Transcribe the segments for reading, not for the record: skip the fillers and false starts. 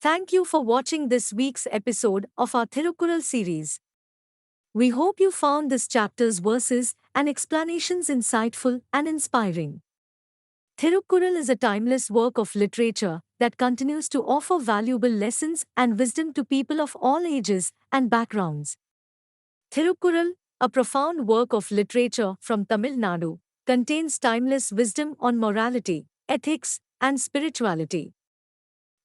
Thank you for watching this week's episode of our Thirukkural series. We hope you found this chapter's verses and explanations insightful and inspiring. Thirukkural is a timeless work of literature that continues to offer valuable lessons and wisdom to people of all ages and backgrounds. Thirukkural, a profound work of literature from Tamil Nadu, contains timeless wisdom on morality, ethics, and spirituality.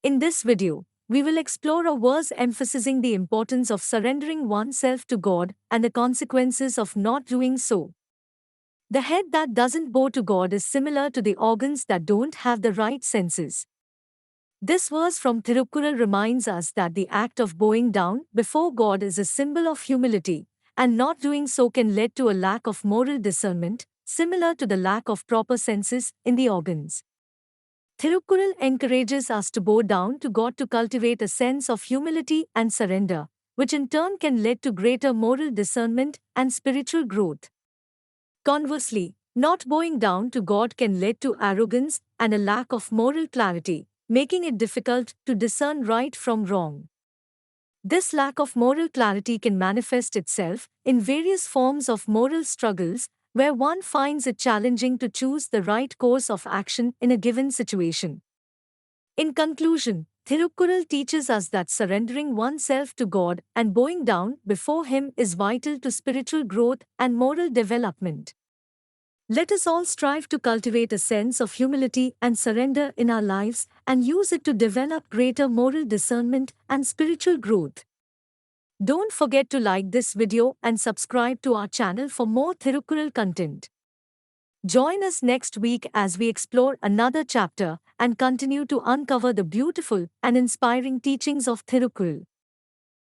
In this video, we will explore a verse emphasizing the importance of surrendering oneself to God and the consequences of not doing so. The head that doesn't bow to God is similar to the organs that don't have the right senses. This verse from Thirukkural reminds us that the act of bowing down before God is a symbol of humility, and not doing so can lead to a lack of moral discernment, similar to the lack of proper senses in the organs. Thirukkural encourages us to bow down to God to cultivate a sense of humility and surrender, which in turn can lead to greater moral discernment and spiritual growth. Conversely, not bowing down to God can lead to arrogance and a lack of moral clarity, making it difficult to discern right from wrong. This lack of moral clarity can manifest itself in various forms of moral struggles, where one finds it challenging to choose the right course of action in a given situation. In conclusion, Thirukkural teaches us that surrendering oneself to God and bowing down before Him is vital to spiritual growth and moral development. Let us all strive to cultivate a sense of humility and surrender in our lives and use it to develop greater moral discernment and spiritual growth. Don't forget to like this video and subscribe to our channel for more Thirukkural content. Join us next week as we explore another chapter and continue to uncover the beautiful and inspiring teachings of Thirukkural.